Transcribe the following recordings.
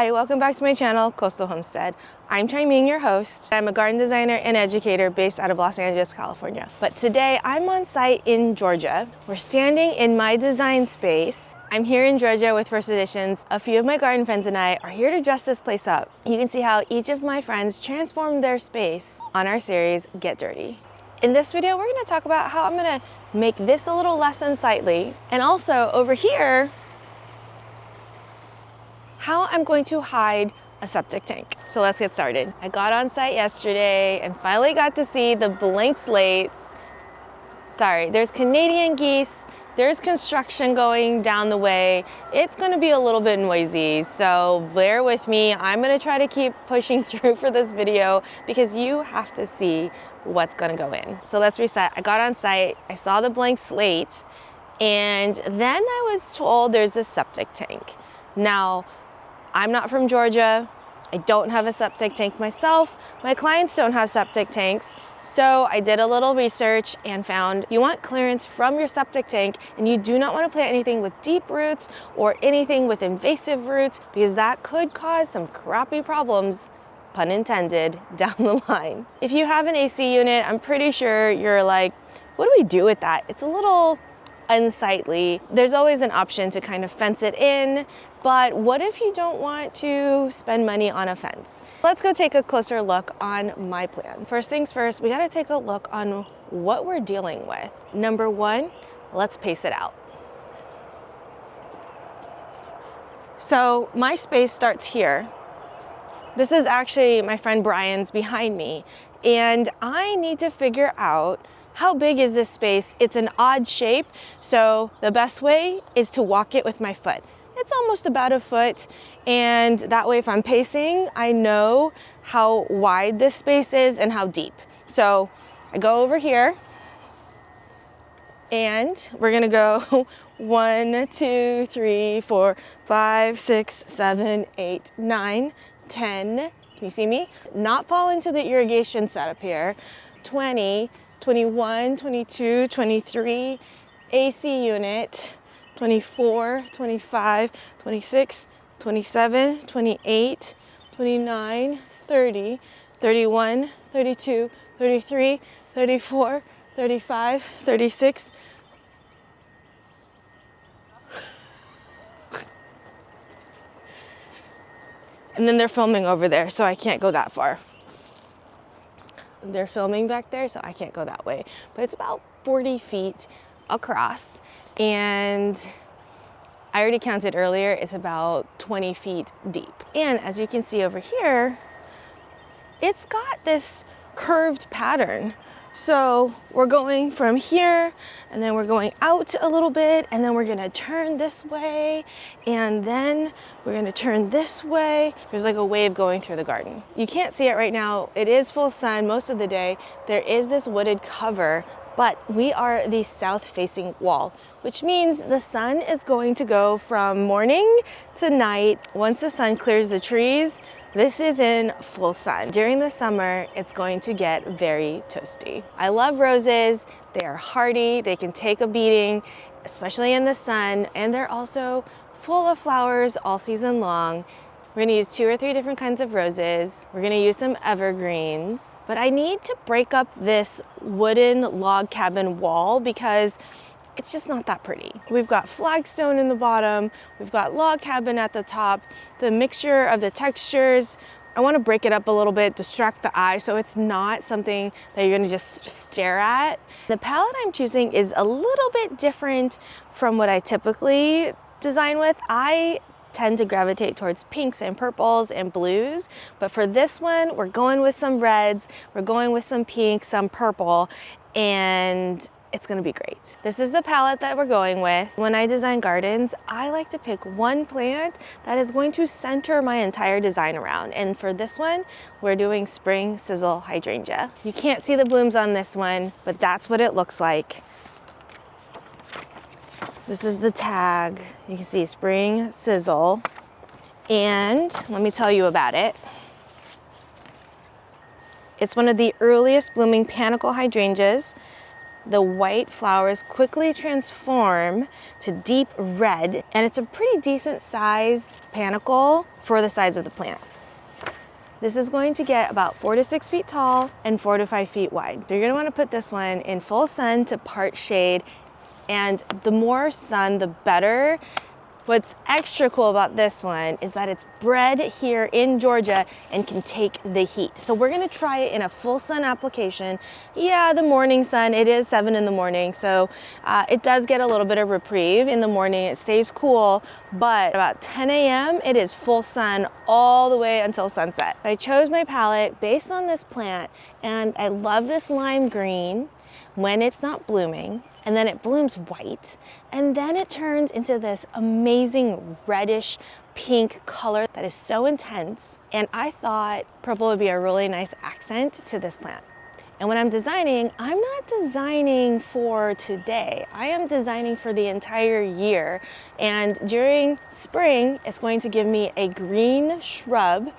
Hi, welcome back to my channel, Coastal Homestead. I'm Chiming, your host. I'm a garden designer and educator based out of Los Angeles, California. But today I'm on site in Georgia. We're standing in my design space. I'm here in Georgia with First Editions. A few of my garden friends and I are here to dress this place up. You can see how each of my friends transformed their space on our series, Get Dirty. In this video, we're gonna talk about how I'm gonna make this a little less unsightly. And also over here, how I'm going to hide a septic tank. So let's get started. I got on site yesterday and finally got to see the blank slate. Sorry, there's Canadian geese, there's construction going down the way. It's gonna be a little bit noisy, so bear with me. I'm gonna try to keep pushing through for this video because you have to see what's gonna go in. So let's reset. I got on site, I saw the blank slate, and then I was told there's a septic tank. Now, I'm not from Georgia. I don't have a septic tank myself. My clients don't have septic tanks. So I did a little research and found you want clearance from your septic tank, and you do not want to plant anything with deep roots or anything with invasive roots because that could cause some crappy problems, pun intended, down the line. If you have an AC unit, I'm pretty sure you're like, what do we do with that? It's a little unsightly. There's always an option to kind of fence it in, but what if you don't want to spend money on a fence? Let's go take a closer look on my plan. First things first, we gotta take a look on what we're dealing with. Number one, let's pace it out. So my space starts here. This is actually my friend Brian's behind me, and I need to figure out how big is this space. It's an odd shape, so the best way is to walk it with my foot. It's almost about a foot, and that way if I'm pacing, I know how wide this space is and how deep. So I go over here, and we're gonna go 1, 2, 3, 4, 5, 6, 7, 8, 9, 10. Can you see me? Not fall into the irrigation setup here. 20, 21, 22, 23, AC unit, 24, 25, 26, 27, 28, 29, 30, 31, 32, 33, 34, 35, 36. And then they're filming over there, so I can't go that far. They're filming back there, so I can't go that way. But it's about 40 feet across, and I already counted earlier, it's about 20 feet deep. And as you can see over here, it's got this curved pattern. So we're going from here, and then we're going out a little bit, and then we're gonna turn this way, and then we're gonna turn this way. There's like a wave going through the garden. You can't see it right now. It is full sun most of the day. There is this wooded cover, but we are the south-facing wall, which means the sun is going to go from morning to night. Once the sun clears the trees, this is in full sun. During the summer, it's going to get very toasty. I love roses. They are hardy. They can take a beating, especially in the sun, and they're also full of flowers all season long. We're gonna use 2 or 3 different kinds of roses. We're gonna use some evergreens, but I need to break up this wooden log cabin wall because it's just not that pretty. We've got flagstone in the bottom, we've got log cabin at the top. The mixture of the textures, I want to break it up a little bit, distract the eye, so it's not something that you're gonna just stare at. The palette I'm choosing is a little bit different from what I typically design with. I tend to gravitate towards pinks and purples and blues, but for this one, we're going with some reds, we're going with some pink, some purple, and it's gonna be great. This is the palette that we're going with. When I design gardens, I like to pick one plant that is going to center my entire design around. And for this one, we're doing Spring Sizzle Hydrangea. You can't see the blooms on this one, but that's what it looks like. This is the tag. You can see Spring Sizzle. And let me tell you about it. It's one of the earliest blooming panicle hydrangeas. the white flowers quickly transform to deep red, and it's a pretty decent sized panicle for the size of the plant. This is going to get about 4 to 6 feet tall and 4 to 5 feet wide. So you're gonna wanna put this one in full sun to part shade, and the more sun, the better. What's extra cool about this one is that it's bred here in Georgia and can take the heat. So we're gonna try it in a full sun application. Yeah, the morning sun, it is 7 in the morning, so it does get a little bit of reprieve in the morning. It stays cool, but about 10 a.m. it is full sun all the way until sunset. I chose my palette based on this plant, and I love this lime green when it's not blooming, and then it blooms white, and then it turns into this amazing reddish pink color that is so intense. And I thought purple would be a really nice accent to this plant. And when I'm designing, I'm not designing for today. I am designing for the entire year. And during spring, it's going to give me a green shrub.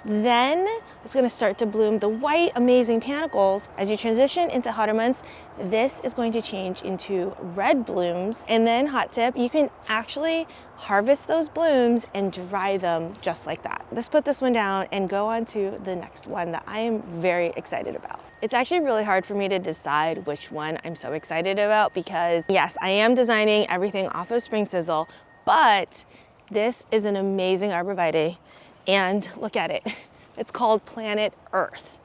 Then it's going to start to bloom the white amazing panicles. As you transition into hotter months, this is going to change into red blooms. And then, hot tip, you can actually harvest those blooms and dry them just like that. Let's put this one down and go on to the next one that I am very excited about. It's actually really hard for me to decide which one I'm so excited about, because yes, I am designing everything off of Spring Sizzle, but this is an amazing arborvitae. And look at it, it's called Planet Earth.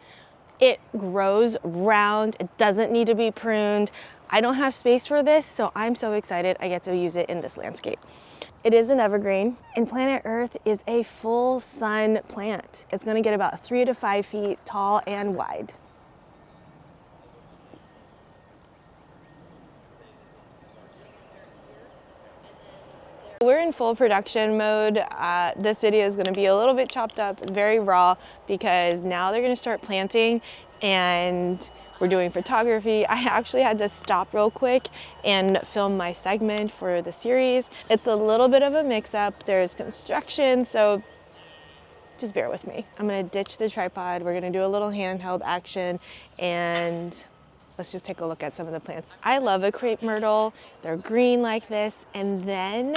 It grows round, it doesn't need to be pruned. I don't have space for this, so I'm so excited I get to use it in this landscape. It is an evergreen, and Planet Earth is a full sun plant. It's gonna get about 3 to 5 feet tall and wide. We're in full production mode. This video is gonna be a little bit chopped up, very raw, because now they're gonna start planting and we're doing photography. I actually had to stop real quick and film my segment for the series. It's a little bit of a mix-up. There's construction, so just bear with me. I'm gonna ditch the tripod. We're gonna do a little handheld action, and let's just take a look at some of the plants. I love a crepe myrtle. They're green like this, and then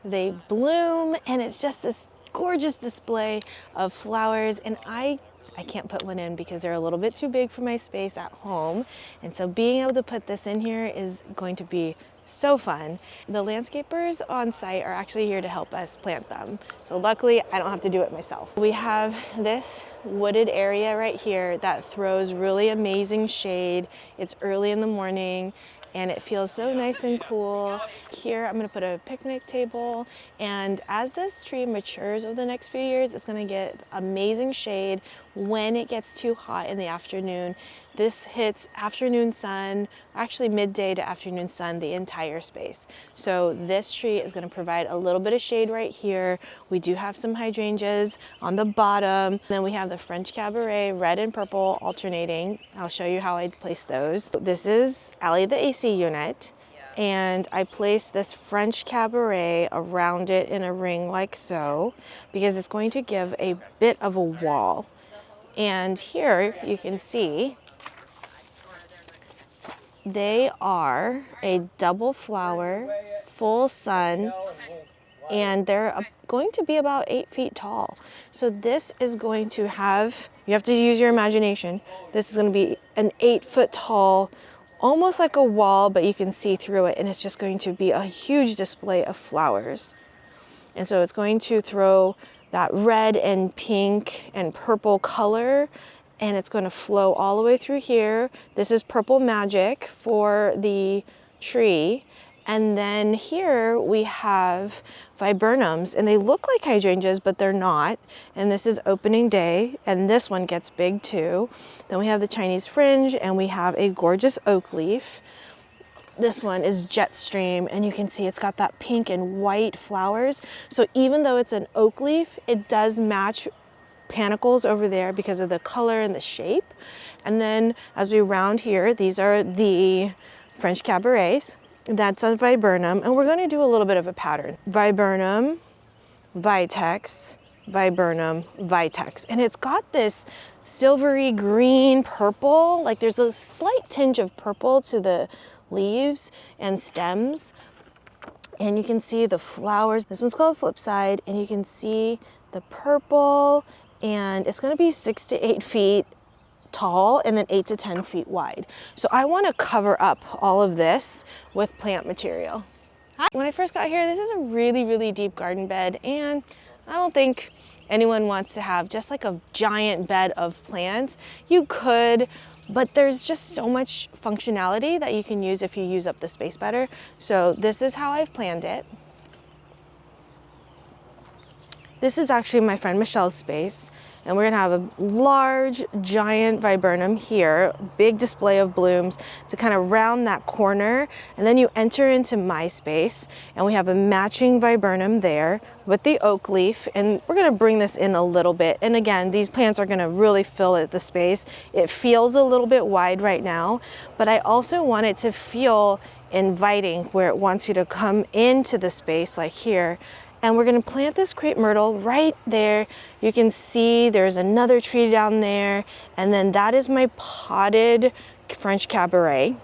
they bloom, and it's just this gorgeous display of flowers. And I can't put one in because they're a little bit too big for my space at home. And so being able to put this in here is going to be so fun. The landscapers on site are actually here to help us plant them. So luckily, I don't have to do it myself. We have this wooded area right here that throws really amazing shade. It's early in the morning, and it feels so nice and cool. Here, I'm gonna put a picnic table, and as this tree matures over the next few years, it's gonna get amazing shade when it gets too hot in the afternoon. This hits afternoon sun, actually midday to afternoon sun, the entire space. So this tree is gonna provide a little bit of shade right here. We do have some hydrangeas on the bottom. Then we have the French Cabaret, red and purple alternating. I'll show you how I place those. This is Allie the AC unit. And I placed this French Cabaret around it in a ring like so, because it's going to give a bit of a wall. And here you can see they are a double flower, full sun, and they're going to be about 8 feet tall. So this is going to have, you have to use your imagination. This is going to be an 8 foot tall, almost like a wall, but you can see through it, and it's just going to be a huge display of flowers. And so it's going to throw that red and pink and purple color, and it's going to flow all the way through here. This is purple magic for the tree. And then here we have viburnums, and they look like hydrangeas, but they're not. And this is opening day, and this one gets big too. Then we have the Chinese fringe, and we have a gorgeous oak leaf. This one is Jetstream, and you can see it's got that pink and white flowers. So even though it's an oak leaf, it does match panicles over there because of the color and the shape. And then as we round here, these are the French Cabarets. That's a viburnum, and we're going to do a little bit of a pattern. Viburnum, vitex, viburnum vitex. And it's got this silvery green purple, like there's a slight tinge of purple to the leaves and stems. And you can see the flowers. This one's called Flipside, and you can see the purple, and it's gonna be 6 to 8 feet tall and then 8 to 10 feet wide. So I wanna cover up all of this with plant material. When I first got here, this is a really, really deep garden bed, and I don't think anyone wants to have just like a giant bed of plants. You could, but there's just so much functionality that you can use if you use up the space better. So this is how I've planned it. This is actually my friend Michelle's space, and we're gonna have a large, giant viburnum here, big display of blooms to kind of round that corner. And then you enter into my space, and we have a matching viburnum there with the oak leaf. And we're gonna bring this in a little bit. And again, these plants are gonna really fill the space. It feels a little bit wide right now, but I also want it to feel inviting, where it wants you to come into the space like here. And we're gonna plant this crepe myrtle right there. You can see there's another tree down there. And then that is my potted French cabaret.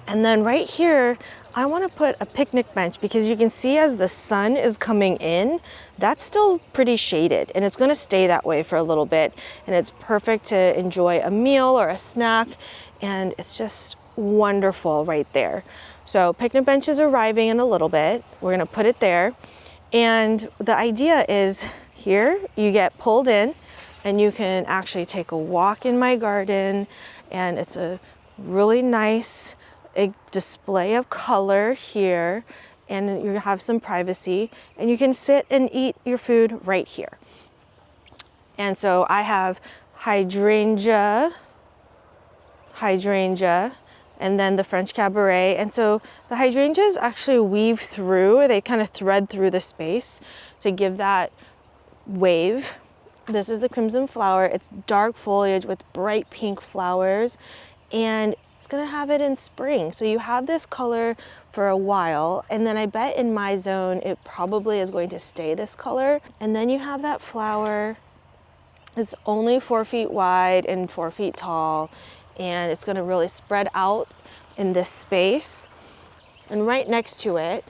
And then right here, I wanna put a picnic bench, because you can see as the sun is coming in, that's still pretty shaded, and it's gonna stay that way for a little bit. And it's perfect to enjoy a meal or a snack. And it's just wonderful right there. So picnic bench is arriving in a little bit. We're gonna put it there. And the idea is here you get pulled in and you can actually take a walk in my garden, and it's a really nice display of color here, and you have some privacy, and you can sit and eat your food right here. And so I have hydrangea, and then the French cabaret. And so the hydrangeas actually weave through, they kind of thread through the space to give that wave. This is the crimson flower. It's dark foliage with bright pink flowers, and it's gonna have it in spring. So you have this color for a while, and then I bet in my zone it probably is going to stay this color. And then you have that flower. It's only 4 feet wide and 4 feet tall, and it's gonna really spread out in this space. And right next to it,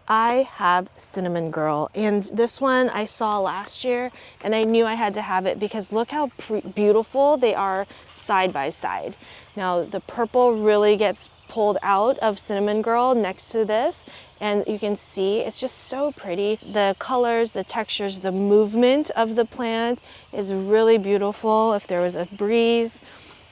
I have Cinnamon Girl. And this one I saw last year, and I knew I had to have it because look how beautiful they are side by side. Now the purple really gets pulled out of Cinnamon Girl next to this, and you can see it's just so pretty. The colors, the textures, the movement of the plant is really beautiful if there was a breeze.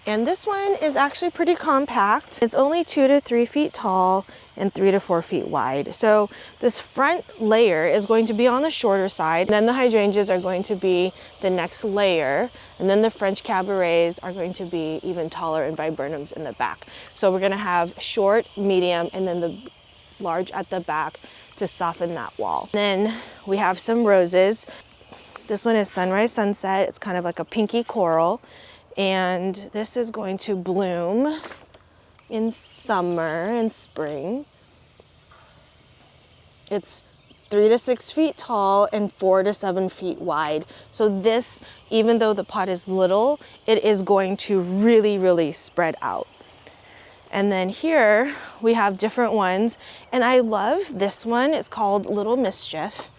And this one is actually pretty compact. It's only 2 to 3 feet tall and 3 to 4 feet wide. So this front layer is going to be on the shorter side. Then the hydrangeas are going to be the next layer. And then the French cabarets are going to be even taller, and viburnums in the back. So we're gonna have short, medium, and then the large at the back to soften that wall. Then we have some roses. This one is Sunrise Sunset. It's kind of like a pinky coral. And this is going to bloom in summer and spring. It's 3 to 6 feet tall and 4 to 7 feet wide. So this, even though the pot is little, it is going to really, really spread out. And then here we have different ones. And I love this one. It's called Little Mischief.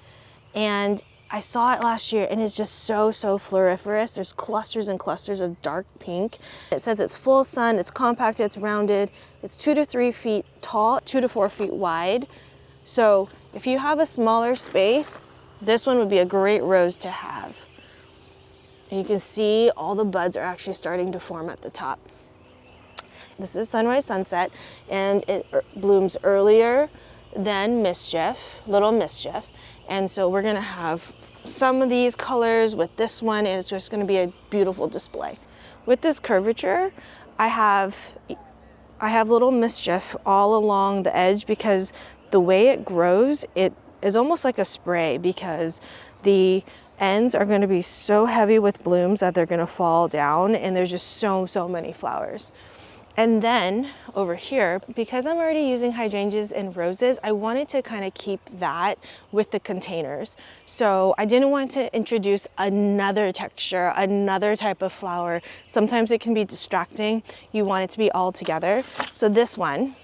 And I saw it last year, and it's just so floriferous. There's clusters and clusters of dark pink. It says it's full sun, it's compact, it's rounded. It's 2 to 3 feet tall, 2 to 4 feet wide. So if you have a smaller space, this one would be a great rose to have. And you can see all the buds are actually starting to form at the top. This is Sunrise Sunset, and it blooms earlier than Mischief, Little Mischief. And so we're gonna have some of these colors with this one, and it's just gonna be a beautiful display. With this curvature, I have Little Mischief all along the edge, because the way it grows, it is almost like a spray, because the ends are gonna be so heavy with blooms that they're gonna fall down, and there's just so many flowers. And then over here, because I'm already using hydrangeas and roses, I wanted to kind of keep that with the containers. So I didn't want to introduce another texture, another type of flower. Sometimes it can be distracting. You want it to be all together. So this one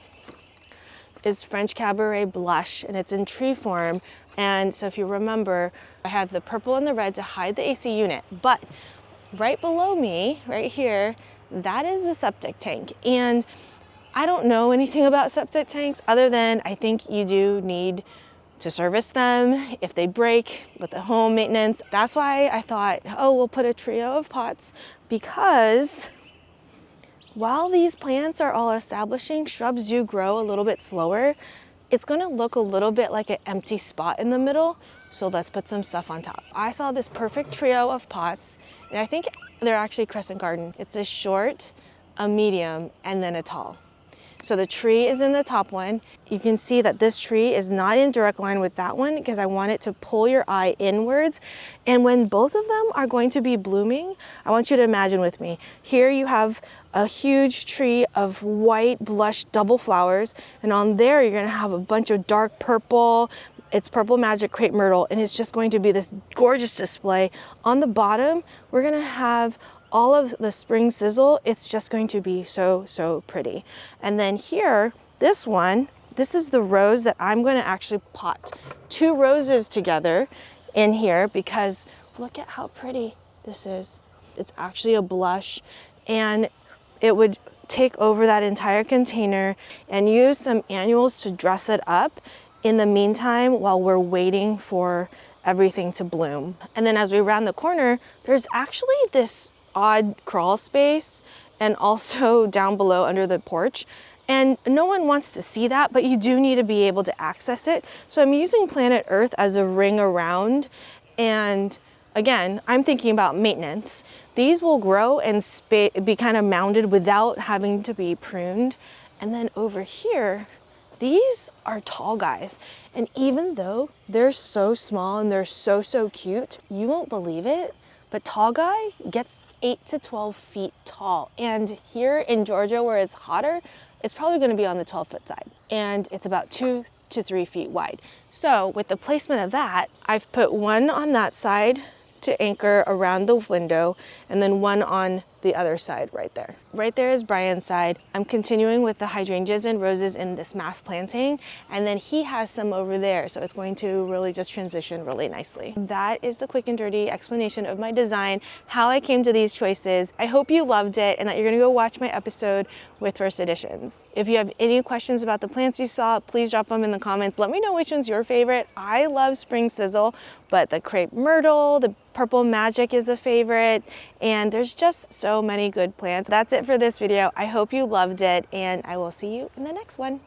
is French Cabaret Blush, and it's in tree form. And so if you remember, I have the purple and the red to hide the AC unit, but right below me, right here, that is the septic tank. And I don't know anything about septic tanks other than I think you do need to service them if they break with the home maintenance. That's why I thought, oh, we'll put a trio of pots, because while these plants are all establishing, shrubs do grow a little bit slower. It's gonna look a little bit like an empty spot in the middle. So let's put some stuff on top. I saw this perfect trio of pots, and I think they're actually crescent garden. It's a short, a medium, and then a tall. So the tree is in the top one. You can see that this tree is not in direct line with that one because I want it to pull your eye inwards. And when both of them are going to be blooming, I want you to imagine with me. Here you have a huge tree of white blush double flowers, and on there you're gonna have a bunch of dark purple. It's Purple Magic Crepe Myrtle, and it's just going to be this gorgeous display. On the bottom, we're gonna have all of the spring sizzle. It's just going to be so, so pretty. And then here, this one, this is the rose that I'm gonna actually pot 2 roses together in here, because look at how pretty this is. It's actually a blush, and it would take over that entire container, and use some annuals to dress it up in the meantime while we're waiting for everything to bloom. And then as we round the corner, there's actually this odd crawl space, and also down below under the porch. And no one wants to see that, but you do need to be able to access it. So I'm using Planet Earth as a ring around. And again, I'm thinking about maintenance. These will grow and be kind of mounded without having to be pruned. And then over here, these are tall guys. And even though they're so small and they're so, so cute, you won't believe it, but tall guy gets 8 to 12 feet tall. And here in Georgia, where it's hotter, it's probably gonna be on the 12-foot side. And it's about 2 to 3 feet wide. So with the placement of that, I've put one on that side to anchor around the window, and then one on the other side right there. Right there is Brian's side. I'm continuing with the hydrangeas and roses in this mass planting, and then he has some over there, so it's going to really just transition really nicely. That is the quick and dirty explanation of my design, how I came to these choices. I hope you loved it and that you're gonna go watch my episode with First Editions. If you have any questions about the plants you saw, please drop them in the comments. Let me know which one's your favorite. I love Spring Sizzle, but the Crepe Myrtle, the Purple Magic is a favorite, and there's just so many good plants. That's it for this video. I hope you loved it, and I will see you in the next one.